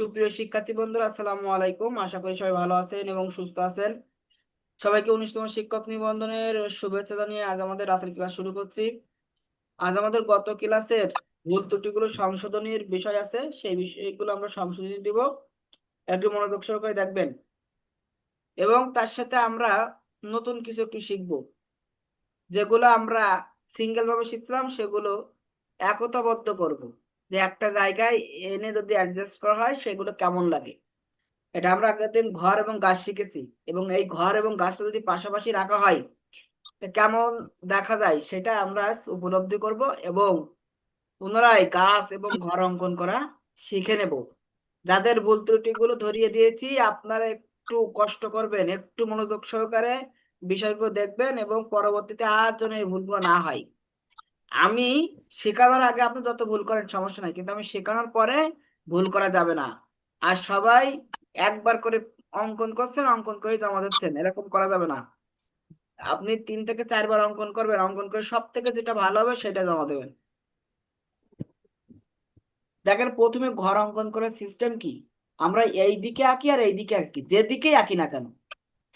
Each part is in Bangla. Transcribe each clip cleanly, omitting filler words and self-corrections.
সুপ্রিয় শিক্ষার্থী বন্ধুরা, আসসালামু আলাইকুম। আশা করি সবাই ভালো আছেন এবং সুস্থ আছেন। সবাইকে 19তম শিক্ষক নিবন্ধনের শুভেচ্ছা জানিয়ে আজ আমাদের রাতের ক্লাস শুরু করছি। আজ আমাদের গত ক্লাসের ভুল ত্রুটিগুলো সংশোধনের বিষয় আছে, সেই বিষয়গুলো আমরা সংশোধনী দিব। একটু মনোযোগ সহকারে দেখবেন এবং তার সাথে আমরা নতুন কিছু একটু শিখবো। যেগুলো আমরা সিঙ্গেল ভাবে শিখলাম সেগুলো একতাবদ্ধ করব, যে একটা জায়গায় এনে যদি অ্যাডজাস্ট করা হয় সেগুলো কেমন লাগে। এটা আমরা আগের দিন ঘর এবং গাছ শিখেছি, এবং এই ঘর এবং গাছটা যদি পাশাপাশি রাখা হয় তা কেমন দেখা যায় সেটা আমরা আজ উপলব্ধি করব এবং পুনরায় গাছ এবং ঘর অঙ্কন করা শিখে নেব। যাদের ভুল ত্রুটিগুলো ধরিয়ে দিয়েছি আপনারা একটু কষ্ট করবেন, একটু মনোযোগ সহকারে বিষয়গুলো দেখবেন এবং পরবর্তীতে আর যেন এই ভুলগুলো না হয়। আমি শেখানোর আগে আপনি যত ভুল করেন সমস্যা নাই, কিন্তু আমি শেখানোর পরে ভুল করা যাবে না। আর সবাই একবার করে অঙ্কন করছেন, অঙ্কন করে জমা দিচ্ছেন, এরকম করা যাবে না। আপনি 3 থেকে 4 বার অঙ্কন করবেন, অঙ্কন করে সব থেকে যেটা ভালো হবে সেটা জমা দেবেন। দেখেন, প্রথমে ঘর অঙ্কন করার সিস্টেম কি, আমরা এই দিকে আঁকি আর এই দিকে আঁকি, যেদিকেই আঁকি না কেন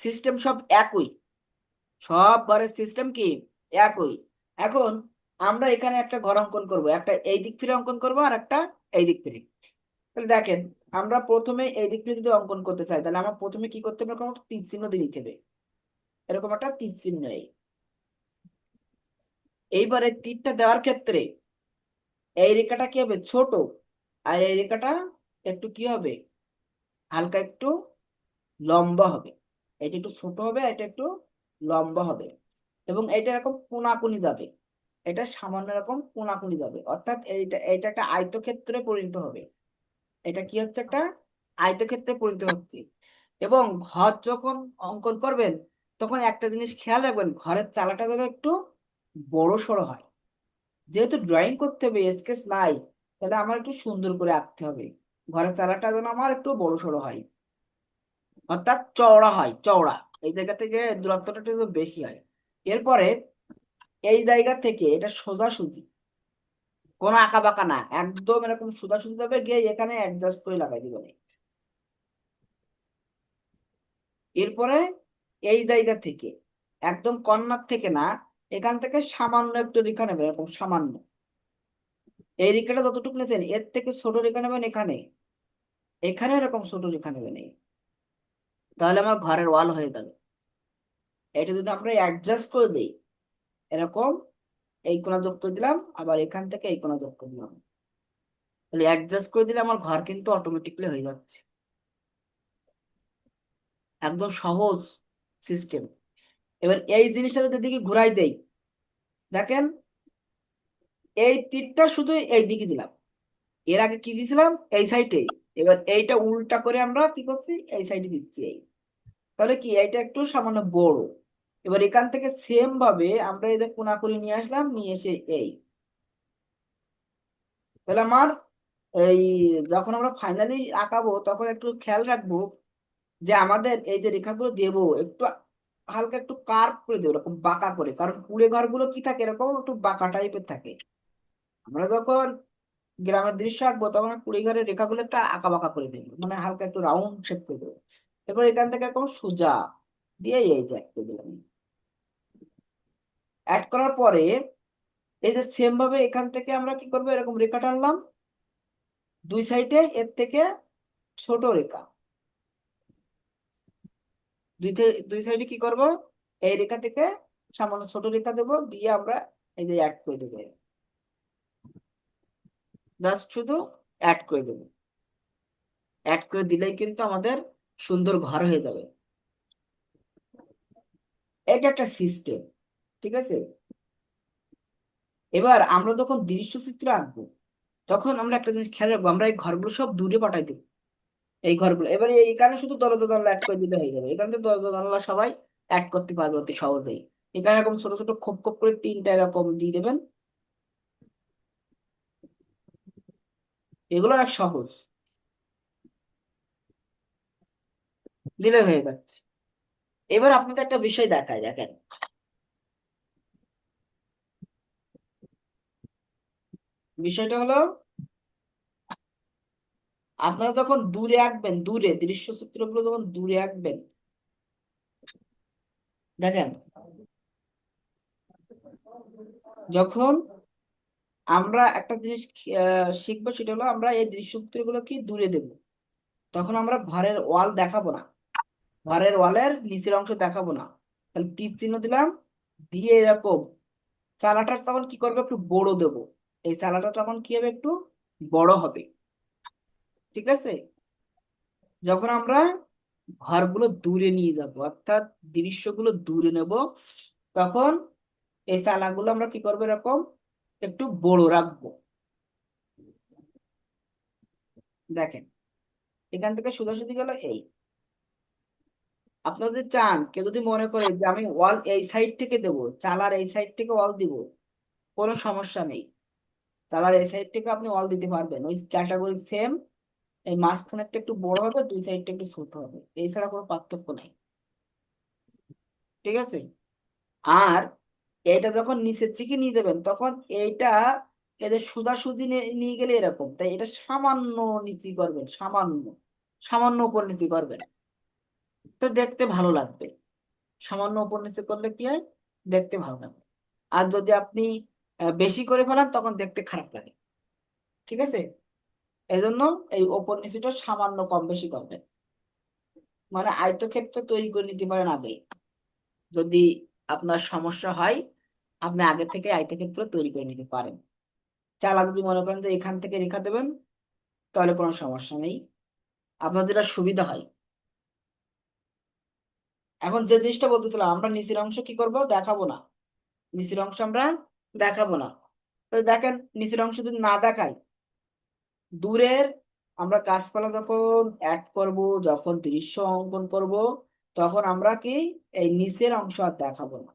সিস্টেম সব একই। সব ঘরের সিস্টেম কি একই। এখন আমরা এখানে একটা ঘর অঙ্কন করব, একটা এই দিক ফিরে অঙ্কন করব আর একটা এই দিক ফিরে। তাহলে দেখেন, আমরা প্রথমে এই দিক ফিরে যদি অঙ্কন করতে চাই তাহলে আমার প্রথমে কি করতে হবে, এরকম একটা তীর চিহ্ন দিয়ে নিতে হবে। এরকম একটা তীর চিহ্ন এইবারে তীরটা দেওয়ার ক্ষেত্রে এই রেখাটা কি হবে, ছোট, আর এই রেখাটা একটু কি হবে, হালকা একটু লম্বা হবে। এটা একটু ছোট হবে, এটা একটু লম্বা হবে, এবং এটা এরকম কোনাকুনি যাবে। এটা সামান্য এরকম কোনাকুনি যাবে, অর্থাৎ এইটা এটা একটা আয়তক্ষেত্রে পরিণত হবে। এটা কি হচ্ছে, একটা আয়তক্ষেত্রে পরিণত হচ্ছে। এবং ঘর যখন অঙ্কন করবেন তখন একটা জিনিস খেয়াল রাখবেন, ঘরের চালাটা যেন একটু বড় সড়ো হয়। যেহেতু ড্রয়িং করতে হবে, স্কেচ নাই, তাহলে আমার একটু সুন্দর করে আঁকতে হবে। ঘরের চালাটা যেন আমার একটু বড় সড়ো হয়, অর্থাৎ চওড়া হয়, চওড়া। এই জায়গা থেকে দূরত্বটা একটু বেশি হয়। এরপরে এই জায়গা থেকে এটা সোজাসুজি, কোনো আঁকা বাঁকা না, একদম এরকম সোজাসুজি ভাবে গিয়ে এখানে অ্যাডজাস্ট করে লাগাই দিবেন। এরপরে এই জায়গা থেকে একদম কর্নার থেকে না, এখান থেকে সামান্য একটু রেখা নেবেন, এরকম সামান্য। এই রেখাটা যতটুকু নেছেন এর থেকে ছোট রেখা নেবেন এখানে, এখানে এরকম ছোট রেখা নেবেন তাহলে আমার ঘরের ওয়াল হয়ে যাবে। এটা যদি আমরা অ্যাডজাস্ট করে দিই, এরকম এই কোণা যোগ করে দিলাম, আবার এখান থেকে এই কোণা যোগ করে দিলাম, তাহলে অ্যাডজাস্ট করে দিলে আমার ঘর কিন্তু অটোমেটিকলি হয়ে যাচ্ছে। একদম সহজ সিস্টেম। এবার এই জিনিসটা যদি দিকে ঘুরাই দেই, দেখেন এই তীরটা শুধু এই দিকে দিলাম, এর আগে কি দিয়েছিলাম এই সাইডে, এবার এইটা উল্টা করে আমরা কি করছি এই সাইডে দিচ্ছি তাহলে কি এইটা একটু সামান্য বড়। এবার এখান থেকে সেম ভাবে আমরা এই যে কোনাকুনি নিয়ে আসলাম, নিয়ে এসে তাহলে আমার এই যখন আমরা ফাইনালি আঁকাবো তখন একটু খেয়াল রাখবো যে আমাদের এই যে রেখাগুলো দেবো একটু হালকা একটু কার্ভ করে দেবো, এরকম বাঁকা করে, কারণ কুড়ে ঘরগুলো কি থাকে এরকম একটু বাঁকা টাইপের থাকে। আমরা যখন গ্রামের দৃশ্য আঁকবো তখন কুড়ি ঘরের রেখাগুলো একটা আঁকা বাঁকা করে দেবো, মানে হালকা একটু রাউন্ড শেপ করে দেবো। এরপর এখান থেকে এরকম সোজা দিয়ে এই যে অ্যাড করে দিলাম। অ্যাড করার পরে এই যে সেম ভাবে এখান থেকে আমরা কি করবো, এরকম রেখা টানলাম দুই সাইডে, এর থেকে ছোট রেখা দুই সাইডে কি করব, এই রেখা থেকে সামান্য ছোট রেখা দেবো, দিয়ে আমরা এই যে অ্যাড করে দেবো, জাস্ট শুধু অ্যাড করে দেবো। অ্যাড করে দিলেই কিন্তু আমাদের সুন্দর ঘর হয়ে যাবে। এটা একটা সিস্টেম, ঠিক আছে। এবার আমরা যখন দৃশ্যচিত্র আঁকবো তখন আমরা একটা জিনিস খেয়াল রাখবো, আমরা এই ঘরগুলো সব দূরে পাঠাই দেবো। এই ঘরগুলো এবারে এইখানে শুধু দরজা জানলা অ্যাড করে দিলে হয়ে যাবে, এখানে তো দরজা জানলা সবাই অ্যাড করতে পারবে অতি সহজেই। এখানে এরকম ছোট ছোট খোপ খোপ করে তিনটা এরকম দিয়ে দেবেন, এগুলো অনেক সহজ, দিলে হয়ে যাচ্ছে। এবার আপনাকে একটা বিষয় দেখায়, দেখেন বিষয়টা হলো আপনারা যখন দূরে আঁকবেন, দূরে দৃশ্যচিত্রগুলো যখন দূরে আঁকবেন, দেখেন যখন আমরা একটা জিনিস শিখবো, সেটা হলো আমরা এই দৃশ্যচিত্রগুলো কি দূরে দেব, তখন আমরা ঘরের ওয়াল দেখাবো না, ঘরের ওয়ালের নিচের অংশ দেখাবো না। তাহলে তীর চিহ্ন দিলাম, দিয়ে এরকম চালাটা তখন কি করবো, একটু বড় দেবো। এই চালাটা তখন কি হবে, একটু বড় হবে। ঠিক আছে, যখন আমরা ঘরগুলো দূরে নিয়ে যাব, অর্থাৎ দৃশ্যগুলো দূরে নেব, তখন এই চালাগুলো আমরা কি করবো, এরকম একটু বড় রাখবো। দেখেন এখান থেকে সোজাসুজি গেল এই। আপনারা যদি চান, কেউ যদি মনে করে যে আমি ওয়াল এই সাইড থেকে দেবো, চালার এই সাইড থেকে ওয়াল দিব, কোনো সমস্যা নেই। চালার এই সাইড থেকে আপনি ওয়াল দিতে পারবেন, ওই ক্যাটাগরি সেম। এই মাঝখানেরটা একটু বড় হবে, দুই সাইডটা একটু ছোট হবে, এছাড়া কোনো পার্থক্য নাই। ঠিক আছে, আর এটা যখন নিচের দিকে নিয়ে যাবেন, তখন এইটা এদের সোজাসুজি নিয়ে গেলে এরকম, তাই এটা সামান্য নিচি করবেন, সামান্য সামান্য উপর নিচি করবেন, তো দেখতে ভালো লাগবে। সামান্য উপর নিচে করলে কি হয়, দেখতে ভালো লাগবে। আর যদি আপনি বেশি করে ফেলান, তখন দেখতে খারাপ লাগে। ঠিক আছে, এজন্য এই ওপর নিচেটা সামান্য কম বেশি করবেন। মানে আয়তক্ষেত্র তৈরি করে নিতে পারেন আগে, যদি আপনার সমস্যা হয় আপনি আগে থেকে আয়তক্ষেত্র তৈরি করে নিতে পারেন। চালা যদি মনে করেন যে এখান থেকে রেখা দেবেন, তাহলে কোনো সমস্যা নেই, আপনার যেটা সুবিধা হয়। এখন যে জিনিসটা বলতেছিলাম, আমরা নিচের অংশ কি করব, দেখাবো না। নিচের অংশ আমরা দেখাবো না। তো দেখেন, নিচের অংশ যদি না দেখাই, দূরের আমরা গাছপালা যখন অ্যাড করব, যখন দৃশ্য অঙ্কন করব, তখন আমরা কি এই নিচের অংশ আর দেখাবো না।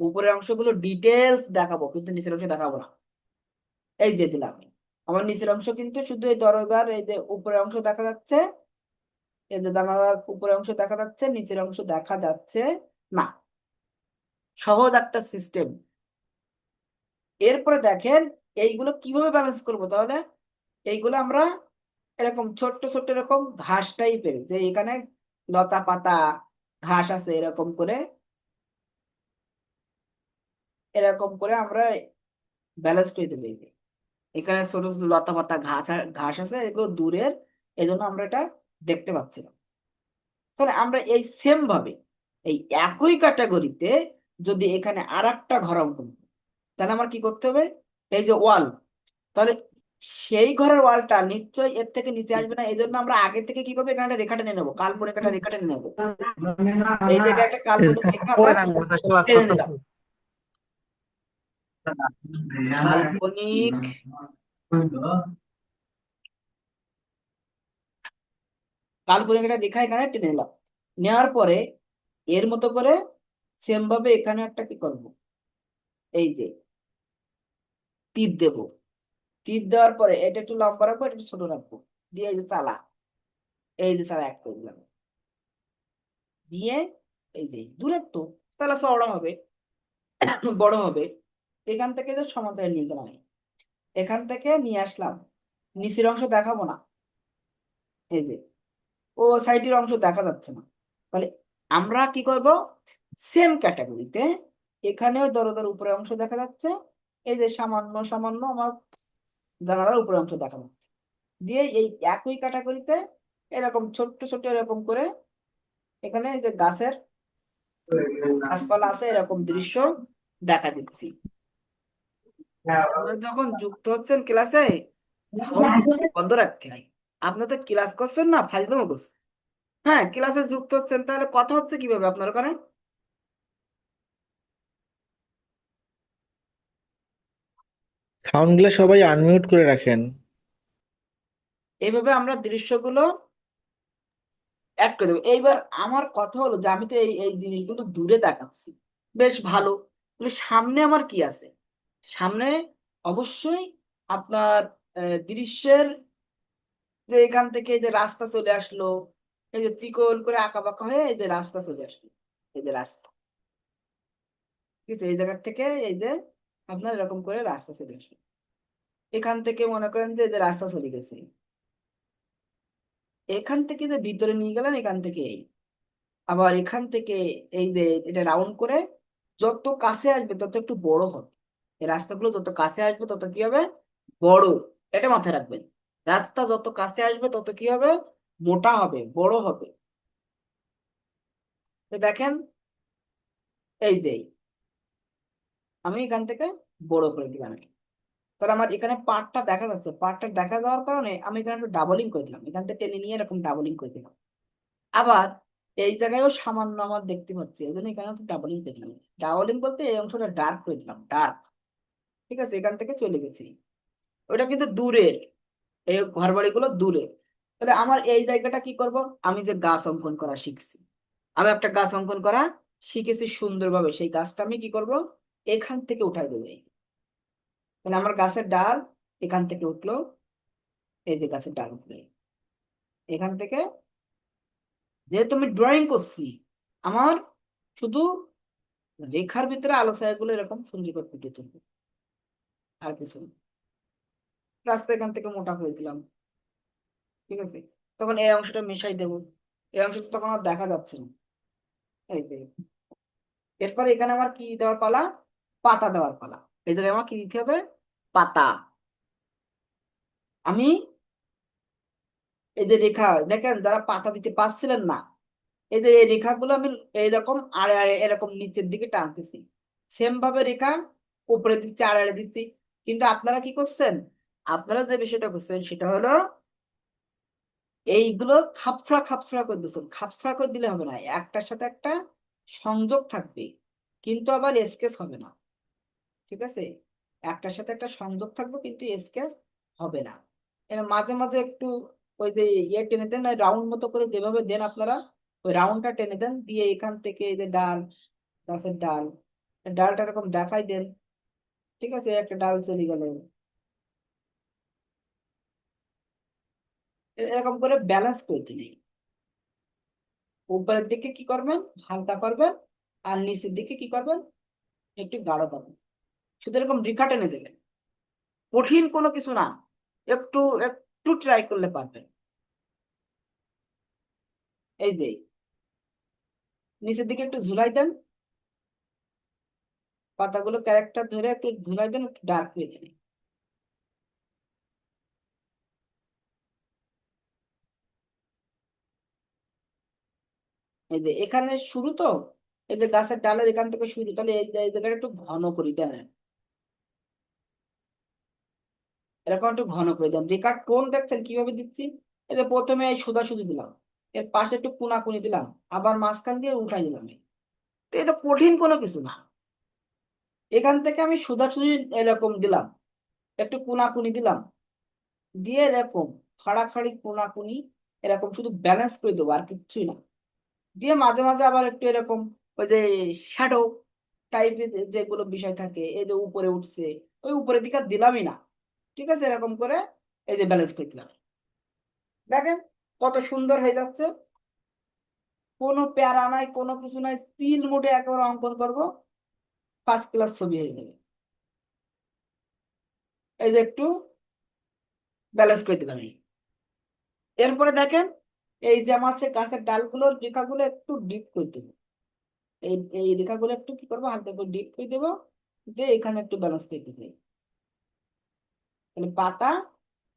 উপরের অংশগুলো ডিটেলস দেখাবো, কিন্তু নিচের অংশ দেখাবো না। এই যে দিলাম, আমার নিচের অংশ কিন্তু শুধু এই দরজার এই যে উপরের অংশ দেখা যাচ্ছে, এই যে জানালার উপরের অংশ দেখা যাচ্ছে, নিচের অংশ দেখা যাচ্ছে না। সহজ একটা সিস্টেম। এরপরে দেখেন এইগুলো কিভাবে ব্যালেন্স করব, তাহলে এইগুলো আমরা এরকম ছোট্ট ছোট্ট এরকম ঘাস টাইপের, যে এখানে লতা পাতা ঘাস আছে, এরকম করে এরকম করে আমরা ব্যালেন্স করে দেবো। এই যে এখানে ছোট ছোট লতা পাতা ঘাস আছে, এগুলো দূরের, এই জন্য আমরা এটা দেখতে পাচ্ছি না। তাহলে আমরা এই সেম ভাবে এই একই ক্যাটাগরিতে যদি এখানে আর একটা ঘর অঙ্কন করি, তাহলে আমার কি করতে হবে, এই যে ওয়াল, তাহলে সেই ঘরের ওয়ালটা নিশ্চয়ই এর থেকে নিচে আসবে না। এই জন্য আমরা আগে থেকে কি করবো, এখানে একটা রেখা টেনে নেবো, কাল্পনিক একটা রেখা টেনে নেবো। এই জায়গায় একটা কাল্পনিক রেখা আমরা টেনে নিলাম। কাল্পনিক কাল্পনিক একটা রেখা এখানে টেনে নিলাম। নেওয়ার পরে এর মতো করে সেম ভাবে এখানে একটা কি করব, এই যে তীর দেব। তীর দেওয়ার পরে এটা একটু লম্বা রাখবো, এটা একটু ছোট রাখবো, দিয়ে এই যে চালা, এই যে চালা এক করে দিলাম, দিয়ে এই যে দূরত্ব তাহলে চওড়া হবে, বড় হবে। এখান থেকে যে সমান্তরাল নিয়ে গেলাম, এখান থেকে নিয়ে আসলাম, নিচের অংশ দেখাবো না। এই যে ও সাইডের অংশ দেখা যাচ্ছে না, তাহলে আমরা কি করব, সেম ক্যাটাগরিতে এখানেও দরজার উপরের অংশ দেখা যাচ্ছে, এই যে সামান্য সামান্য আমার জানালার উপরের অংশ দেখা যাচ্ছে, দিয়ে এই একই ক্যাটাগরিতে এরকম ছোট্ট ছোট্ট এরকম করে এখানে এই যে গাছপালা আছে, এরকম দৃশ্য দেখা দিচ্ছি। আপনারা যখন যুক্ত হচ্ছেন ক্লাসে, সাউন্ড বন্ধ রাখতে হয়। আপনার তো ক্লাস করছেন না, ফাজলামো করছেন। হ্যাঁ, ক্লাসে যুক্ত হচ্ছেন, তাহলে কথা হচ্ছে কিভাবে আপনার ওখানে? সাউন্ডগুলো সবাই আনমিউট করে রাখেন। এইভাবে আমরা দৃশ্যগুলো অ্যাড করে দেবো। এইবার আমার কথা হলো যে আমি তো এই এই জিনিসগুলো দূরে দেখাচ্ছি, বেশ ভালো, তাহলে সামনে আমার কি আছে? সামনে অবশ্যই আপনার দৃশ্যের, যে এখান থেকে এই যে রাস্তা চলে আসলো, এই যে চিকন করে আঁকা বাঁকা হয়ে এই যে রাস্তা চলে আসলো, এই যে রাস্তা, ঠিক আছে, এই জায়গা থেকে এই যে আপনার এরকম করে রাস্তা চলে আসলো। এখান থেকে মনে করেন যে এই যে রাস্তা চলে গেছে, এখান থেকে যে ভিতরে নিয়ে গেলেন, এখান থেকে আবার এখান থেকে এই যে এটা রাউন্ড করে যত কাছে আসবে তত একটু বড় হবে। এই রাস্তাগুলো যত কাছে আসবে তত কি হবে, বড়। এটা মাথায় রাখবেন, রাস্তা যত কাছে আসবে তত কি হবে, মোটা হবে, বড় হবে। তো দেখেন, এই যে আমি এখান থেকে বড় করে দিলাম। তাহলে আমার এখানে পার্টটা দেখা যাচ্ছে, পার্টটা দেখা যাওয়ার কারণে আমি এখানে একটু ডাবলিং করে দিলাম, এখান থেকে টেনে নিয়ে এরকম ডাবলিং করে দিলাম। আবার এই জায়গায়ও সামান্য আমার দেখতে পাচ্ছি, এই জন্য এখানে একটু ডাবলিং করে দিলাম। ডাবলিং বলতে এই অংশটা ডার্ক করে দিলাম, ডার্ক। ঠিক আছে, এখান থেকে চলে গেছি। ওটা কিন্তু দূরের, এই ঘর বাড়িগুলো দূরে। তাহলে আমার এই জায়গাটা কি করব, আমি যে গাছ অঙ্কন করা শিখছি, আমি একটা গাছ অঙ্কন করা শিখেছি সুন্দরভাবে, সেই গাছটা আমি কি করব, এখান থেকে উঠাই দেবো। তাহলে আমার গাছের ডাল এখান থেকে উঠলো, এই যে গাছের ডাল উঠলো এখান থেকে। যেহেতু আমি ড্রয়িং করছি, আমার শুধু রেখার ভিতরে আলো ছায়াগুলো এরকম সুন্দর করে ফুটিয়ে তুলবো, আর কিছু না। রাস্তা এখান থেকে মোটা করে দিলাম। ঠিক আছে, তখন এই অংশটা মিশাই দেবো, এই অংশটা তখন আর দেখা যাচ্ছে না। এই যে এরপর এখানে আমার কি দেওয়ার পালা, পাতা দেওয়ার পালা। এই জায়গায় আমার কি দিতে হবে, পাতা। আমি এই যে রেখা দেখেন, যারা পাতা দিতে পারছিলেন না, এই যে এই রেখাগুলো আমি এইরকম আড়ে আড়ে এরকম নিচের দিকে টানতেছি, সেম ভাবে রেখা উপরে দিচ্ছি, আড়ে আড়ে দিচ্ছি। কিন্তু আপনারা কি করছেন, আপনারা যে বিষয়টা করছেন সেটা হলো এইগুলো খাপছাড়া খাপছাড়া করে দিচ্ছেন। খাপছাড়া করে দিলে হবে না, একটার সাথে একটা সংযোগ থাকবে, কিন্তু আবার স্কেচ হবে না। ঠিক আছে, একটার সাথে একটা সংযোগ থাকবে কিন্তু স্কেচ হবে না। এর মাঝে মাঝে একটু ওই যে ইয়ে টেনে দেন, রাউন্ড মতো করে যেভাবে দেন আপনারা, ওই রাউন্ডটা টেনে দেন, দিয়ে এখান থেকে এই যে ডাল, গাছের ডাল, ডালটা এরকম দেখাই দেন। ঠিক আছে, একটা ডাল চলে গেল, এরকম করে ব্যালেন্স করে দিন। উপরের দিকে কি করবেন, হালকা করবেন, আর নিচের দিকে কি করবেন, একটু গাঢ় করবেন। শুধু এরকম রেখা টেনে দেবেন, কঠিন কোনো কিছু না, একটু একটু ট্রাই করলে পারবেন। এই যে নিচের দিকে একটু ঝুলাই দেন, পাতাগুলো ক্যারেক্টার ধরে একটু ঝুলাই দেন, একটু ডার্ক হয়ে যাবে। এই যে এখানে শুরু তো, এই যে গাছের ডালের এখান থেকে শুরু, তাহলে এই জায়গাটা একটু ঘন করি দেন, এরকম একটু ঘন করে দেন। রেখার টোন দেখছেন কিভাবে দিচ্ছি, এই যে প্রথমে এই সোজাসুজি দিলাম, এর পাশে একটু কোনাকুনি দিলাম, আবার মাঝখান দিয়ে উঠাই দিলাম। তো এটা কঠিন কোনো কিছু না। এখান থেকে আমি সোজাসুজি এরকম দিলাম, একটু কোনাকুনি দিলাম, দিয়ে এরকম খাড়াখাড়ি কোনাকুনি এরকম শুধু ব্যালেন্স করে দেবো, আর কিচ্ছুই না। দিয়ে মাঝে মাঝে আবার একটু এরকম ওই যে শ্যাডো টাইপের যেগুলো বিষয় থাকে, এই যে উপরে উঠছে, ওই উপরের দিকে আর দিলামই না। ঠিক আছে, এরকম করে এই যে ব্যালেন্স করে দিলাম। দেখেন কত সুন্দর হয়ে যাচ্ছে, কোনো প্যারা নাই, কোনো কিছু নাই, চিল মোডে একেবারে অঙ্কন করব, ফার্স্ট ক্লাস ছবি হয়ে যাবে। এই যে একটু ব্যালেন্স করে দিলাম এরপরে দেখেন, এই যে আমার হচ্ছে গাছের ডালগুলোর রেখাগুলো একটু ডিপ করে দেবো। এই এই রেখাগুলো একটু কি করবো, হালকা করে ডিপ করে দেবো, দিয়ে এখানে একটু ব্যালেন্স করে দেবো। তাহলে পাতা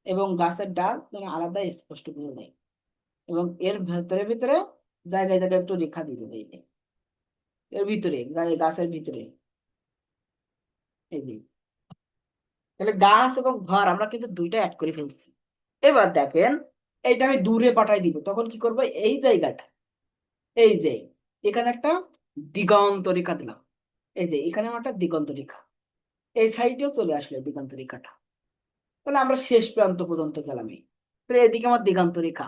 এবং গাছের ডাল যেন আলাদা স্পষ্ট বোঝা যায়। এবং এর ভেতরে ভিতরে জায়গায় জায়গায় একটু রেখা দিয়ে দেবো, এই যে এর ভিতরে গাছের ভিতরে। এই যে তাহলে গাছ এবং ঘর আমরা কিন্তু দুইটা অ্যাড করে ফেলছি। এবার দেখেন, এইটা আমি দূরে পাঠাই দিব, তখন কি করবো, এই জায়গাটা, এই যে এখানে একটা দিগন্ত রেখা দিলাম, এই যে এখানে আমার একটা দিগন্ত রেখা, এই সাইডেও চলে আসলো এই দিগন্ত রেখাটা। তাহলে আমরা শেষ প্রান্ত পর্যন্ত গেলাম। তাহলে এদিকে আমার দিগন্ত রেখা,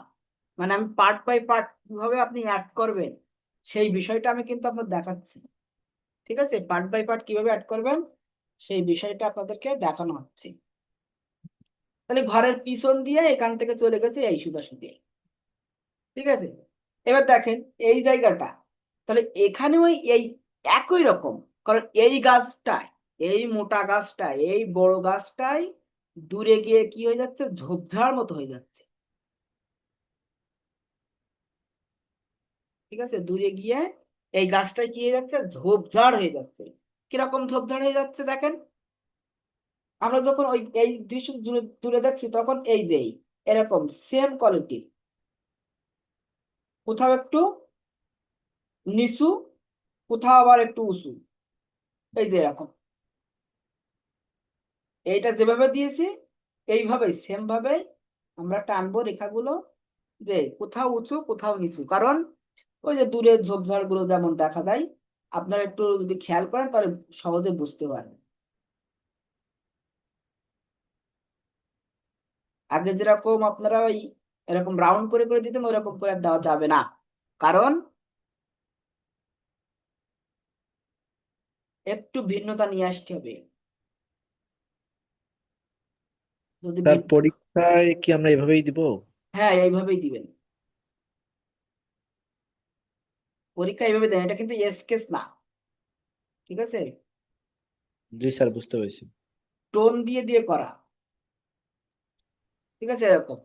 মানে আমি পার্ট বাই পার্ট কিভাবে আপনি অ্যাড করবেন সেই বিষয়টা আমি কিন্তু আপনার দেখাচ্ছি। ঠিক আছে, পার্ট বাই পার্ট কিভাবে অ্যাড করবেন সেই বিষয়টা আপনাদেরকে দেখানো হচ্ছে। তাহলে ঘরের পিছন দিয়ে এখান থেকে চলে গেছে এই সোজাসুজি। ঠিক আছে, এবার দেখেন এই জায়গাটা, তাহলে এখানেও এই একই রকম, কারণ এই গাছটায়, এই মোটা গাছটায়, এই বড় গাছটায় দূরে গিয়ে কি হয়ে যাচ্ছে, ঝোপঝাড় মতো হয়ে যাচ্ছে। ঠিক আছে, দূরে গিয়ে এই গাছটা কি হয়ে যাচ্ছে, ঝোপঝাড় হয়ে যাচ্ছে। কিরকম ঝোপঝাড় হয়ে যাচ্ছে দেখেন। আমরা যখন ওই এই দৃশ্য দূরে দূরে দেখছি তখন এই যে এরকম সেম কোয়ালিটি, কোথাও একটু নিচু, কোথাও আবার একটু উঁচু, এই যে এরকম। এইটা যেভাবে দিয়েছি এইভাবেই সেম ভাবে আমরা টানবো রেখাগুলো, যে কোথাও উঁচু কোথাও নিচু। কারণ ওই যে দূরের ঝোপঝাড় গুলো যেমন দেখা যায়, আপনারা একটু যদি খেয়াল করেন তাহলে সহজে বুঝতে পারবেন। আগে যেরকম আপনারা ওই এরকম রাউন্ড করে করে দিতেন ওইরকম করে আর দেওয়া যাবে না। কারণ একটু ভিন্নতা নিয়ে আসতে হবে। যদি তার পরীক্ষায় কি আমরা এভাবেই দিব? হ্যাঁ, এইভাবেই দিবেন। পরীক্ষা এইভাবে দেন, এটা কিন্তু এসকেস না। ঠিক আছে, জি স্যার, বুঝতে পেরেছি। টোন দিয়ে দিয়ে করা। ঠিক আছে, এরকম।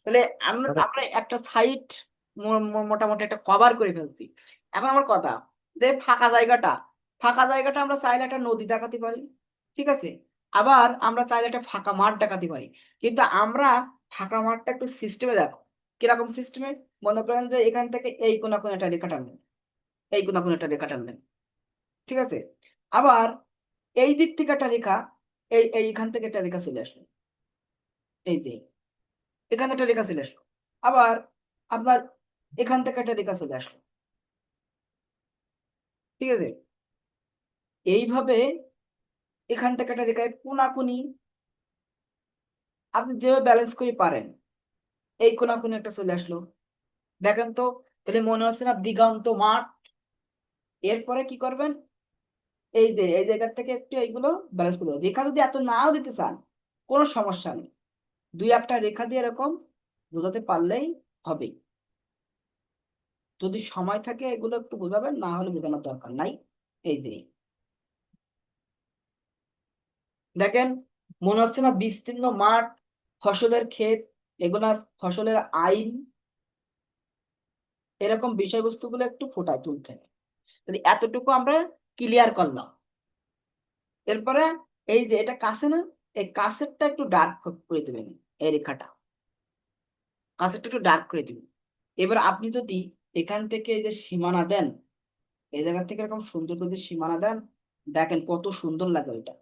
তাহলে আমরা মানে আমরা একটা সাইট মোটামুটি একটা কভার করে ফেলছি। এখন আমার কথা, যে ফাঁকা জায়গাটা আমরা চাইলে একটা নদী দেখাতে পারি। ঠিক আছে, আবার আমরা চাইলে একটা ফাঁকা মাঠ দেখাতে পারি। কিন্তু আমরা ফাঁকা মাঠটা একটু সিস্টেমে দেখো। কিরকম সিস্টেমে? মনে করেন যে এখান থেকে এই কোনা কোন একটা রেখা টানলেন, এই কোনা কোন একটা রেখা টানলেন। ঠিক আছে, আবার এই দিক থেকে একটা রেখা, এইখান থেকে একটা রেখা চলে আসলো, এই যে এখানে একটা রেখা চলে আসলো। আবার আপনার এখান থেকে একটা রেখা চলে আসলো। ঠিক আছে, এইভাবে এখান থেকে একটা রেখা কোনাকুনি আপনি যেভাবে ব্যালেন্স করে পারেন, এই কোনাকুনি একটা চলে আসলো। দেখেন তো, তাহলে মনে হচ্ছে না দিগন্ত মাঠ? এরপরে কি করবেন, এই যে এই জায়গা থেকে একটু এইগুলো ব্যালেন্স করে দেবেন। রেখা যদি এত নাও দিতে চান কোনো সমস্যা নেই, দুই একটা রেখা দিয়ে এরকম বোঝাতে পারলেই হবে। যদি সময় থাকে এগুলো একটু বোঝাবেন, না হলে বোঝানোর দরকার নাই। এই যে দেখেন, মনে হচ্ছে না বিস্তীর্ণ মাঠ, ফসলের ক্ষেত, এগুলা ফসলের আইল, এরকম বিষয়বস্তুগুলো একটু ফুটায় তুলতে হবে। তাহলে এতটুকু আমরা ক্লিয়ার করলাম। এরপরে এই যে এটা কাছে না, এই কাছেরটা একটু ডার্ক করে দেবেন, এই রেখাটা কাছেরটা একটু ডার্ক করে দিবেন। এবার আপনি যদি এখান থেকে এই যে সীমানা দেন, এই জায়গা থেকে এরকম সুন্দর করে যদি সীমানা দেন, দেখেন কত সুন্দর লাগে ওইটা।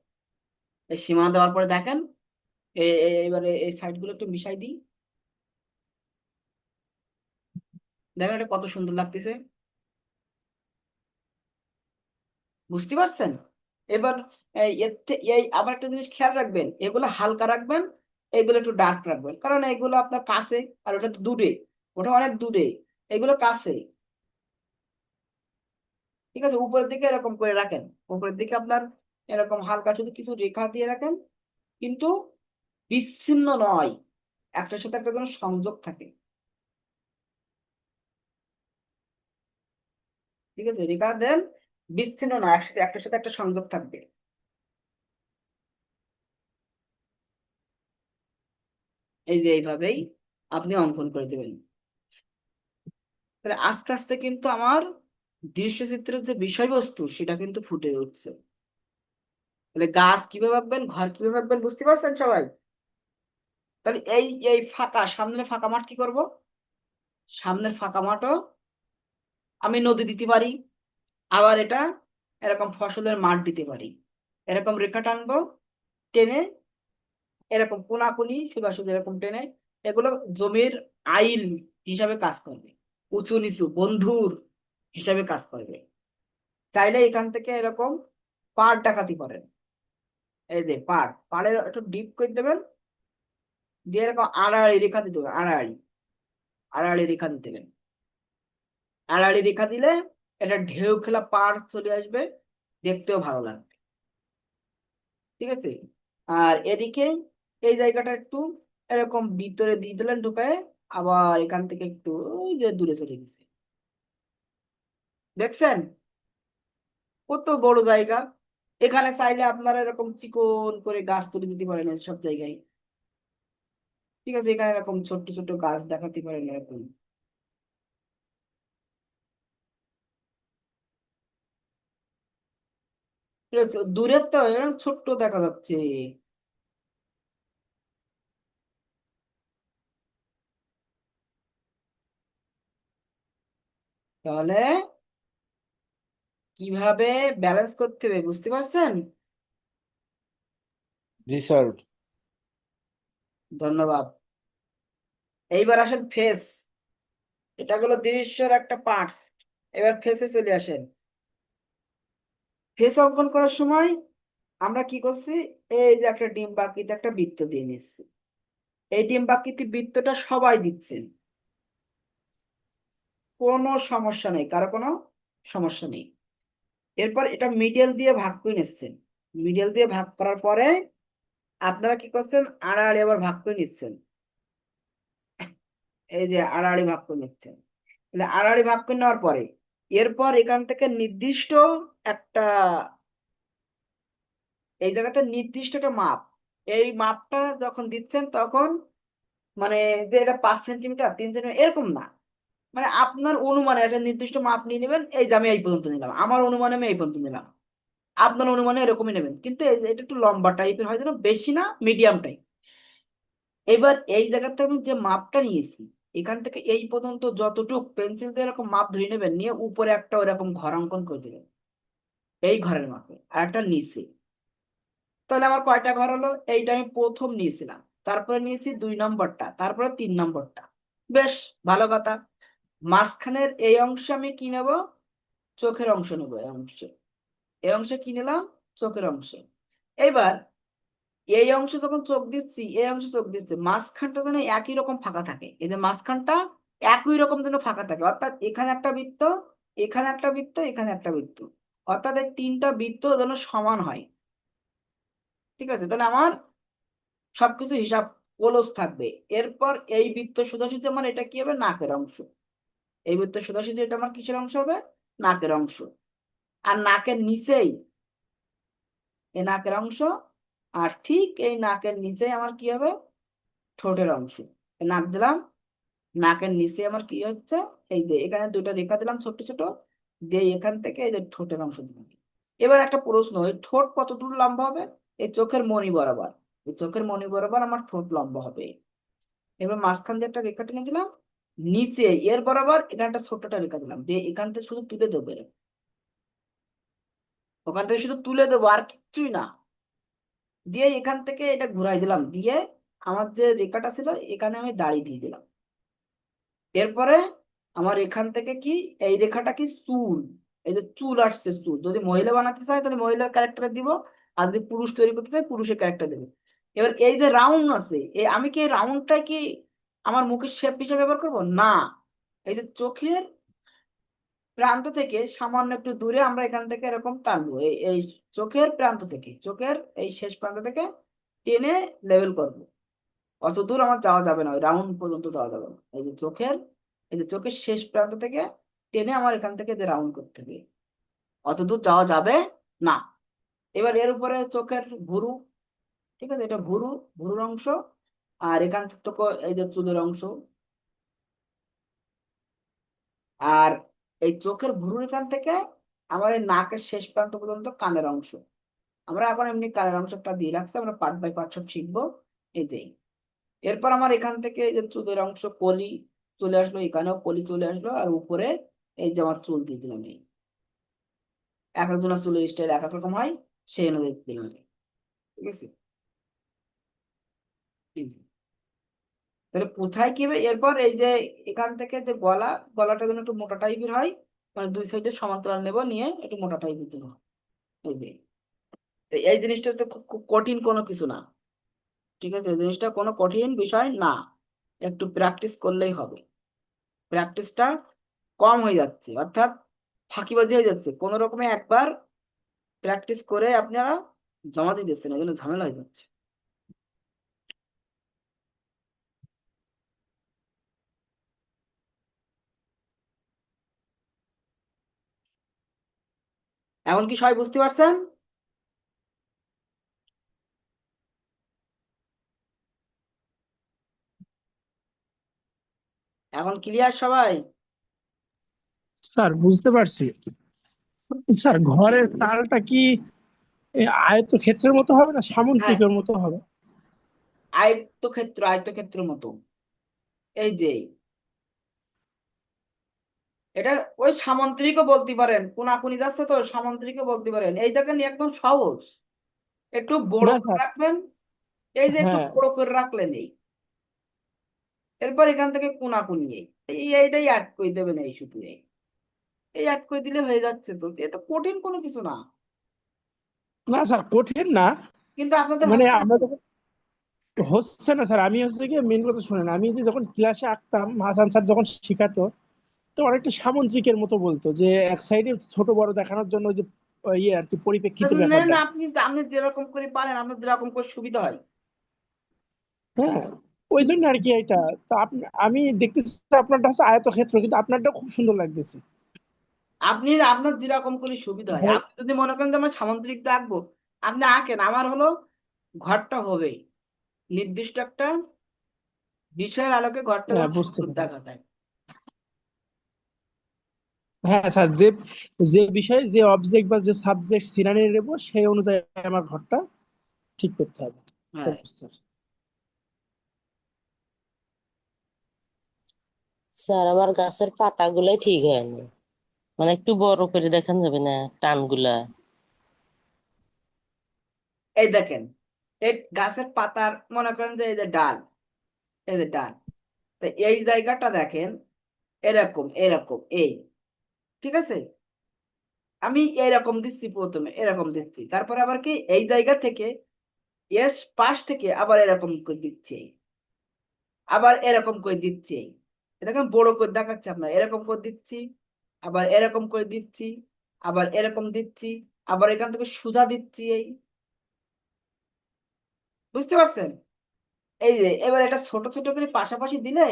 এই সীমানা দেওয়ার পরে দেখেন, এবারে এই সাইড গুলো একটু মিশাই দিই, দেখেন এটা কত সুন্দর লাগতেছে। বুঝতে পারছেন? এবার এই আবার একটা জিনিস খেয়াল রাখবেন, এগুলো হালকা রাখবেন, এগুলো একটু ডার্ক রাখবেন। কারণ এগুলো আপনার কাছে, আর ওটা তো দূরে, ওটা অনেক দূরে, এগুলো কাছে। ঠিক আছে, উপরের দিকে এরকম করে রাখেন, উপরের দিকে আপনার এরকম হালকা শুধু কিছু রেখা দিয়ে রাখেন, কিন্তু বিচ্ছিন্ন নয়, একটার সাথে একটা যেন সংযোগ থাকে। ঠিক আছে, রেখা দেন, বিচ্ছিন্ন না, একসাথে একটার সাথে একটা সংযোগ থাকবে। এই যে এইভাবেই আপনি অঙ্কন করে দেবেন। তাহলে আস্তে আস্তে কিন্তু আমার দৃশ্যচিত্রের যে বিষয়বস্তু সেটা কিন্তু ফুটে উঠছে। তাহলে গাছ কিভাবে আঁকবেন, ঘর কিভাবে আঁকবেন, বুঝতে পারছেন সবাই? তাহলে এই এই ফাঁকা সামনে ফাঁকা মাঠ কি করব, সামনের ফাঁকা মাঠও আমি নদী দিতে পারি, আবার এটা এরকম ফসলের মাঠ দিতে পারি। এরকম রেখা টানবো, টেনে এরকম কোনাকুনি সোজাসুজি এরকম টেনে, এগুলো জমির আইল হিসাবে কাজ করবে, উঁচু নিচু বন্ধুর হিসাবে কাজ করবে। চাইলে এখান থেকে এরকম পাড় ডাকাতি করেন। এই যে পাড়ের একটু ডিপ করে দেবেন, দিয়ে এরকম আড়াআড়ি রেখা দিতে হবে, আড়াআড়ি আড়াআড়ি রেখা দিতে হবে। আড়াআড়ি রেখা দিলে এটা ঢেউ খেলা পাড় চলে আসবে, দেখতেও ভালো লাগবে। ঠিক আছে, আর এদিকে এই জায়গাটা একটু এরকম ভিতরে দিয়ে দিলেন ঢুকায়, আবার এখান থেকে একটু ওই যে দূরে চলে গেছে। দেখছেন কত বড় জায়গা? এখানে চাইলে আপনারা এরকম চিকন করে গাছ তুলে দিতে পারেন সব জায়গায়। ঠিক আছে, এখানে এরকম ছোট্ট ছোট্ট গাছ দেখাতে পারেন এরকম। দূরের তো এরকম ছোট্ট দেখা যাচ্ছে। তাহলে কিভাবে ব্যালেন্স করতে হবে বুঝতে পারছেন? জি স্যার। ধন্যবাদ। এইবার আসেন ফেস। এটা হলো দৃশ্যের একটা পার্ট। এবার ফেসে চলে আসেন। ফেস অঙ্কন করার সময় আমরা কি করছি? এই যে একটা ডিম্বাকৃতি একটা বৃত্ত দিয়ে নিচ্ছি। এই ডিম্বাকৃতি বৃত্তটা সবাই দিচ্ছেন, কোনো সমস্যা নেই, কারো কোনো সমস্যা নেই। এরপর এটা মিডল দিয়ে ভাগ করে নিচ্ছেন। মিডল দিয়ে ভাগ করার পরে আপনারা কি করছেন? আড়াআড়ি আবার ভাগ করে নিচ্ছেন। এই যে আড়াআড়ি ভাগ করে নিচ্ছেন। তাহলে আড়াআড়ি ভাগ করে নেওয়ার পরে এরপর এখান থেকে নির্দিষ্ট একটা, এই জায়গাতে নির্দিষ্ট একটা মাপ, এই মাপটা যখন দিচ্ছেন তখন মানে যে এটা 5 সেন্টিমিটার 3 সেন্টিমিটার এরকম না, মানে আপনার অনুমানে একটা নির্দিষ্ট মাপ নিয়ে নেবেন। এই যে আমি এই পর্যন্ত নিলাম, আমার অনুমানে আমি এই পর্যন্ত নিলাম, আপনার অনুমানে এরকমই নেবেন, কিন্তু এটা একটু লম্বা টাইপের হয় যেন, বেশি না, মিডিয়াম টাইপ। এবার এই জায়গাতে আমি যে মাপটা নিয়েছি, এখান থেকে এই পর্যন্ত যতটুক পেন্সিল দিয়ে এরকম মাপ ধরে নেবেন, নিয়ে উপরে একটা ওরকম ঘর অঙ্কন করে দেবেন এই ঘরের মাপে, আর একটা নিচে। তাহলে আমার কয়টা ঘর হলো? এইটা আমি প্রথম নিয়েছিলাম, তারপরে নিয়েছি 2 নম্বরটা, তারপরে 3 নম্বরটা। বেশ ভালো কথা। মাঝখানের এই অংশে আমি কি নেব? চোখের অংশ নেবো। এই অংশে, এই অংশে কি নিলাম? চোখের অংশে। এবার এই অংশে যখন চোখ দিচ্ছি, এই অংশে চোখ দিচ্ছি, মাঝখানটা যেন একই রকম ফাঁকা থাকে। এই যে মাঝখানটা একই রকম যেন ফাঁকা থাকে, অর্থাৎ এখানে একটা বৃত্ত, এখানে একটা বৃত্ত, এখানে একটা বৃত্ত, অর্থাৎ এই 3টা বৃত্ত যেন সমান হয়। ঠিক আছে? তাহলে আমার সবকিছু হিসাব ক্লোজ থাকবে। এরপর এই বৃত্ত সোজাসুজি আমার এটা কি হবে? নাকের অংশ। এই বৃত্ত সোজাসুজি এটা আমার কিসের অংশ হবে? নাকের অংশ। আর নাকের নিচেই এই নাকের অংশ, আর ঠিক এই নাকের নিচে আমার কি হবে? ঠোঁটের অংশ। এই নাক দিলাম, নাকের নিচে আমার কি হচ্ছে? এই যে এখানে দুইটা রেখা দিলাম ছোট ছোট, দিয়ে এখান থেকে এই যে ঠোঁটের অংশ দিলাম। এবার একটা প্রশ্ন, এই ঠোঁট কত দূর লম্বা হবে? এই চোখের মনি বরাবর। এই চোখের মনি বরাবর আমার ঠোঁট লম্বা হবে। এবার মাঝখান দিয়ে একটা রেখা টেনে দিলাম, নিচে এর বরাবর এখানে একটা ছোট্টটা রেখা দিলাম, দিয়ে এখান থেকে শুধু তুলে দেবো এরকম। ওখান থেকে শুধু তুলে দেবো, আর কিচ্ছুই না। দিয়ে এখান থেকে এটা ঘুরাই দিলাম, দিয়ে আমার যে রেখাটা ছিল এখানে আমি দাড়ি দিয়ে দিলাম। এরপরে আমার এখান থেকে কি, এই রেখাটা কি? চুল। এই যে চুল আসছে, চুল যদি মহিলা বানাতে চাই তাহলে মহিলার ক্যারেক্টার দিব, আর যদি পুরুষ তৈরি করতে চাই পুরুষের ক্যারেক্টার দেবে। এবার এই যে রাউন্ড আছে, এই আমি কি এই রাউন্ডটা কি আমার মুখের শেপ হিসেবে ব্যবহার করবো? না। এই যে চোখের প্রান্ত থেকে সামান্য একটু দূরে আমরা এখান থেকে এরকম টানবো, এই এই চোখের প্রান্ত থেকে, চোখের এই শেষ প্রান্ত থেকে টেনে লেভেল করব। অত দূর আমার যাওয়া যাবে না, ওই রাউন্ড পর্যন্ত যাওয়া যাবে না। এই যে চোখের, এই যে চোখের শেষ প্রান্ত থেকে টেনে আমার এখান থেকে যে রাউন্ড করতে হবে, অত দূর যাওয়া যাবে না। এবার এর উপরে চোখের ভুরু। ঠিক আছে? এটা ভুরু, ভুরুর অংশ। আর এখান থেকে এই যে চুলের অংশ। আর এই চোখের ভুরুর এখান থেকে আমার এই নাকের শেষ প্রান্ত পর্যন্ত কানের অংশ। আমরা এখন এমনি কানের অংশটা দিয়ে রাখছি, আমরা পার্ট বাই পার্ট সব শিখবো। এই যে এরপর আমার এখান থেকে এই যে চুলের অংশ কলি চলে আসলো, এখানেও কলি চলে আসলো, আর উপরে এই যে আমার চুল দিয়ে দিলাম। এই এক একজনের চুলের স্টাইল এক এক রকম হয়, সেই অনুযায়ী দিলাম আমি। ঠিক আছে? এই যে। তাহলে কোথায় কি হবে? এরপর এই যে এখান থেকে যে গলা, গলাটা যেন একটু মোটা টাইপের হয়, মানে দুই সাইডে সমান্তরাল নেব, নিয়ে একটু মোটা টাইপের দেবো। এই যে তো এই জিনিসটা তো খুব খুব কঠিন কোনো কিছু না। ঠিক আছে? এই জিনিসটা কোনো কঠিন বিষয় না, একটু প্র্যাকটিস করলেই হবে। প্র্যাকটিসটা কম হয়ে যাচ্ছে, অর্থাৎ ফাঁকিবাজি হয়ে যাচ্ছে, কোনো রকমে একবার প্র্যাকটিস করে আপনারা জমা দিয়ে দিচ্ছেন, এই জন্য ঝামেলা হয়ে যাচ্ছে। এখন কি সবাই বুঝতে পারছেন? এখন ক্লিয়ার সবাই? স্যার বুঝতে পারছি। স্যার ঘরের তালটা কি আয়তক্ষেত্রের মতো হবে না, হ্যাঁ, সামুদ্রিকের মতো হবে? আয়তক্ষেত্র মতো। এই যে এটা ওই সামন্ত্রিকও বলতে পারেন, কোনাকুনি যাচ্ছে তো সামন্ত্রিকও বলতে পারেন। এই দেখেন একদম সহজ। একটু বড় না করে স্যার। রাখবেন, এই যে একটু হ্যাঁ। বড় করে রাখলেন এই, এরপর এখান থেকে কোনাকুনি এইটাই অ্যাড করে দেবেন, এই শুধু এই অ্যাড করে দিলে হয়ে যাচ্ছে। তো এত কঠিন কোনো কিছু না, না স্যার, কঠিন না। কিন্তু আপনাদের মানে হচ্ছে না আমরা তো। যখন হচ্ছে না স্যার, আমি হচ্ছে কি মেন কথা শুনেন, আমি যে যখন ক্লাসে আঁকতাম, হাসান স্যার যখন শিখাতো, তো অনেকটা সামুদ্রিকের মতো বলতো, যে এক সাইডে ছোট বড় দেখানোর জন্য যে ইয়ে আর কি, পরিপ্রেক্ষিত নেন, ব্যাপারটা। আপনি আপনি যেরকম করে পারেন, আপনার যেরকম করে সুবিধা হয়। হ্যাঁ, ওই জন্য আর কি এটা। তো আমি দেখতেছি আপনারটা হচ্ছে আয়তক্ষেত্র, কিন্তু আপনারটা খুব সুন্দর লাগতেছে। আপনি আপনার যেরকম করে সুবিধা হয়, ভাই, আপনি যদি মনে করেন যে আমার সামুদ্রিক আঁকবো, আপনি আঁকেন। আমার হলো ঘরটা হবে নির্দিষ্ট একটা বিষয়ের আলোকে, ঘরটা হ্যাঁ যেন বুঝতে সুন্দর পারলাম। দেখা যায়। হ্যাঁ স্যার, যে যে বিষয়ে যে অবজেক্ট বা যে সাবজেক্ট সিনারি নেব, সেই অনুযায়ী আমার ঘরটা ঠিক করতে হবে। হ্যাঁ, তাই তো স্যার? স্যার, আমার গাছের পাতাগুলাই ঠিক হয়নি, মানে একটু বড় করে দেখান যাবে না টানগুলা? এই দেখেন, এই গাছের পাতার মনে করেন যে এই যে ডাল, এই যে ডাল, তো এই জায়গাটা দেখেন, এরকম এরকম এই, ঠিক আছে। আমি এরকম দিচ্ছি, প্রথমে এরকম দিচ্ছি, তারপরে আবার কি এই জায়গা থেকে এর পাশ থেকে আবার এরকম করে দিচ্ছি, আবার এরকম করে দিচ্ছি। এটাকে আমি বড় করে দেখাচ্ছি আপনার, এরকম করে দিচ্ছি, আবার এরকম করে দিচ্ছি, আবার এরকম দিচ্ছি, আবার এখান থেকে সোজা দিচ্ছি এই, বুঝতে পারছেন? এই যে এবার এটা ছোট ছোট করে পাশাপাশি দিলে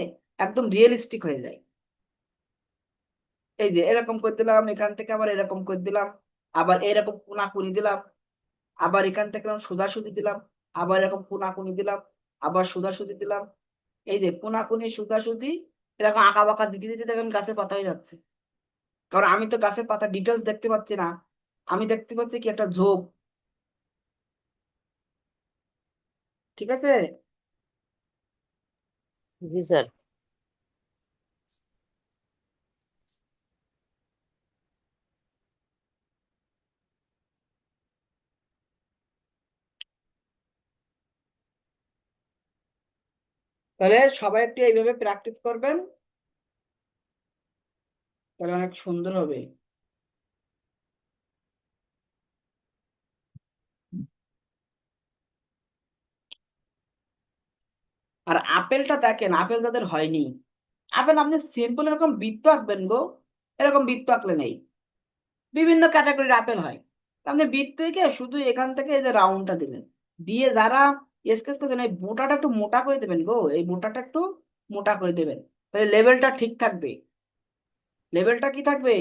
একদম রিয়েলিস্টিক হয়ে যায়। এই যে এরকম করে দিলাম, এখান থেকে আবার এরকম করে দিলাম, আবার এরকম কোনাকুনি দিলাম, আবার এখান থেকে সোজাসুজি দিলাম, আবার এরকম কোনাকুনি দিলাম, আবার সোজাসুজি দিলাম। এই যে কোনাকুনি সোজাসুজি এরকম আঁকা বাঁকা দিতে দিতে দেখেন গাছের পাতা হয়ে যাচ্ছে। কারণ আমি তো গাছের পাতা ডিটেলস দেখতে পাচ্ছি না, আমি দেখতে পাচ্ছি কি একটা ঝোপ, ঠিক আছে। জি স্যার। তাহলে সবাই একটু এইভাবে প্র্যাকটিস করবেন, তাহলে অনেক সুন্দর হবে। আর আপেলটা দেখেন, আপেল যাদের হয়নি, আপেল আপনি সিম্পল এরকম বৃত্ত আঁকবেন গো, এরকম বৃত্ত আঁকলে নেই, বিভিন্ন ক্যাটাগরির আপেল হয়। তা আপনি বৃত্ত এঁকে শুধু এখান থেকে এই যে রাউন্ডটা দিলেন, দিয়ে যারা স্কেচ করছেন এই বোটাটা একটু মোটা করে দেবেন গো, এই বোটাটা একটু মোটা করে দেবেন, তাহলে লেভেলটা ঠিক থাকবে। লেভেলটা কি থাকবে?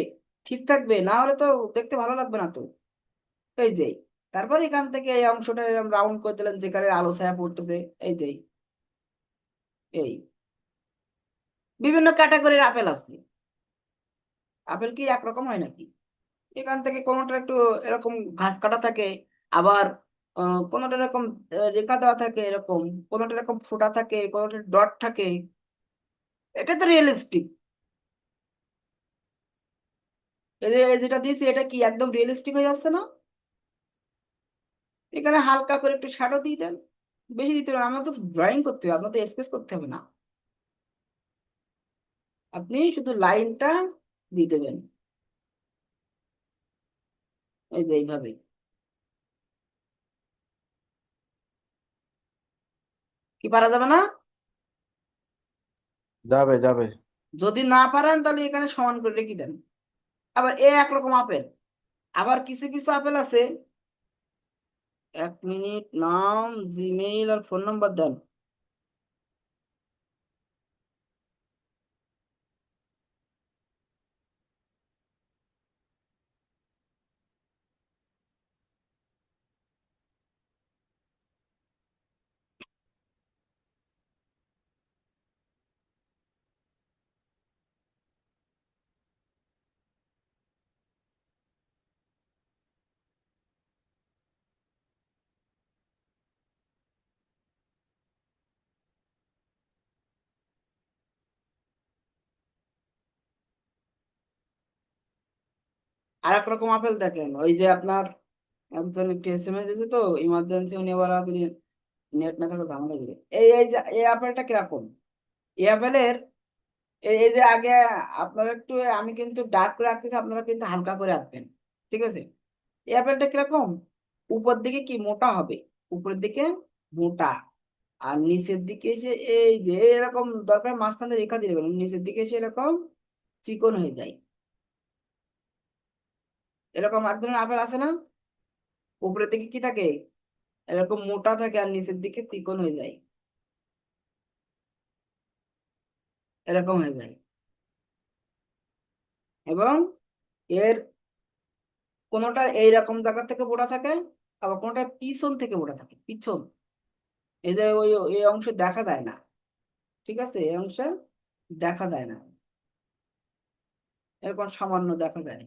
ঠিক থাকবে, না হলে তো দেখতে ভালো লাগবে না তো। এই যে তারপর এখান থেকে এই অংশটা রাউন্ড করে দিলেন যেখানে আলো ছায়া পড়তেছে, এই যে এই বিভিন্ন ক্যাটাগরির আপেল আছে। আপেল কি একরকম হয় নাকি? এখান থেকে কোনোটা একটু এরকম ঘাস কাটা থাকে, আবার কোনোটা এরকম রেখা দেওয়া থাকে এরকম, কোনোটা এরকম ফোঁটা থাকে, কোনোটা ডট থাকে। এটা তো রিয়েলিস্টিক। এই যেটা দিয়েছি এটা কি একদম রিয়েলিস্টিক হয়ে যাচ্ছে না? এখানে হালকা করে একটু শ্যাডো দিয়ে দেন, বেশি দিতে হবে না, আমার তো ড্রয়িং করতে হবে, আপনার তো স্কেচ করতে হবে না। আপনি শুধু লাইনটা দিয়ে দেবেন, এই যে এইভাবে। কি পারা যাবে না? যাবে যাবে। যদি না পারেন তাহলে এখানে সমান করে রেখে দেন। আবার একরকম আপেল, আবার কিছু কিছু আপেল আছে। 1 মিনিট, নাম, জিমেইল আর ফোন নাম্বার দেন। আর এক রকম আপেল দেখেন, ওই যে আপনার একজন একটু এসএমএস দিয়েছে তো ইমার্জেন্সি, উনি আবার নেট না থাকলে ঝামেলা দিবে। এই যে এই আপেলটা কিরকম, এই আপেলের এই যে আগে আপনারা একটু, আমি কিন্তু ডার্ক করে রাখতেছি, আপনারা কিন্তু হালকা করে রাখবেন, ঠিক আছে? এই আপেলটা কিরকম, উপর দিকে কি মোটা হবে, উপরের দিকে মোটা, আর নিচের দিকে এসে এই যে এরকম, দরকার মাঝখানে রেখা দিয়ে দেবেন, নিচের দিকে এসে এরকম চিকন হয়ে যায়। এরকম এক ধরনের আপেল আছে না, উপরের দিকে কি থাকে, এরকম মোটা থাকে আর নিচের দিকে চিকন হয়ে যায়, এরকম হয়ে যায়। এবং এর কোনোটা এইরকম জায়গা থেকে মোটা থাকে, আবার কোনোটা পিছন থেকে মোটা থাকে, পিছন, এই যে ওই এই অংশ দেখা যায় না, ঠিক আছে, এই অংশে দেখা যায় না, এরকম সামান্য দেখা যায়।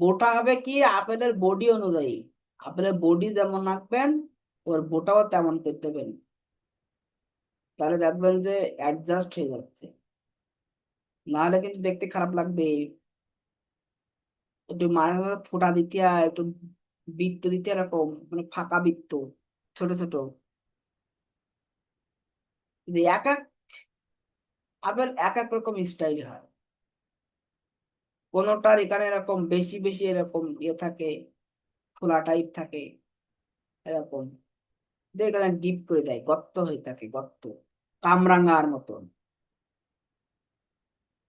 বোটা হবে কি আপেলের বডি অনুযায়ী, আপেলের বডি যেমন রাখবেন ওর বোটাও তেমন করতে দেবেন, তাহলে দেখবেন যে অ্যাডজাস্ট হয়ে যাচ্ছে, নাহলে কিন্তু দেখতে খারাপ লাগবে। একটু মাঝে মাঝে ফোঁটা দিতে হয়, একটু বৃত্ত দিতে হয়, এরকম মানে ফাঁকা বৃত্ত, ছোট ছোট। যে এক এক আপেল এক এক রকম স্টাইল হয়, কোনোটার এখানে এরকম বেশি বেশি এরকম ইয়ে থাকে, খোলা টাইপ থাকে, এরকম দিয়ে এখানে ডিপ করে দেয়, গর্ত হয়ে থাকে, গর্ত, কামরাঙার মতন।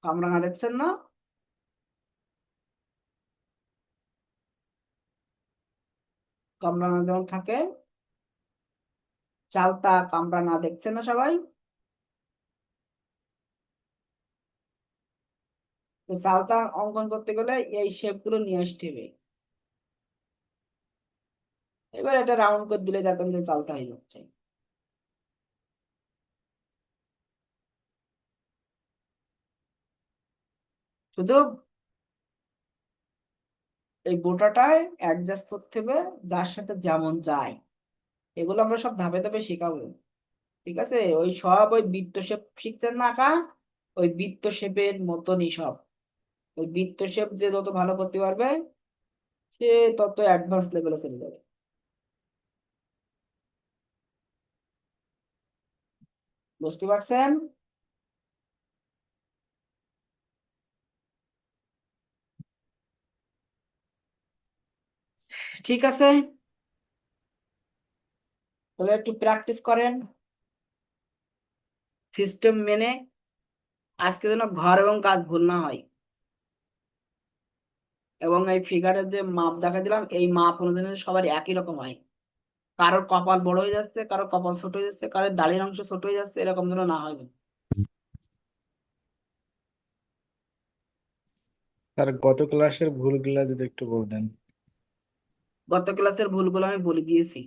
কামরাঙা দেখছেন না, কামরাঙা যেমন থাকে, চালতা কামরাঙা দেখছেন না সবাই? তো চালতা অঙ্কন করতে গেলে এই শেপ গুলো নিয়ে আসতে হবে। এবার এটা রাউন্ড করে দিলে দেখবেন যে চালতা হয়ে যাচ্ছে। শুধু এই বোটাটায় অ্যাডজাস্ট করতে হবে, যার সাথে যেমন যায়। এগুলো আমরা সব ধাপে ধাপে শেখাবো, ঠিক আছে? ওই সব ওই বৃত্ত শেপ শিখছেন না আঁকা, ওই বৃত্ত শেপের মতনই সব। ওই বৃত্ত শেপ যে যত ভালো করতে পারবে সে তত অ্যাডভান্স লেভেলে চলে যাবে। বুঝতে পারছেন? ঠিক আছে, তাহলে একটু প্র্যাকটিস করেন সিস্টেম মেনে, আজকে যেন ঘর এবং কাজ ভুল না হয়। এবং এই ফিগারের যে মাপ দেখা দিলাম, এই মাপ অনুযায়ী যেন সবার একই রকম হয়, কারোর কপাল বড় হয়ে যাচ্ছে, কারোর কপাল ছোট হয়ে যাচ্ছে, কারোর দাড়ির অংশ ছোট হয়ে যাচ্ছে, এরকম যেন না হয়। আর গত ক্লাসের ভুলগুলা যদি একটু বলতেন। গত ক্লাসের ভুলগুলো আমি বলে দিয়েছি।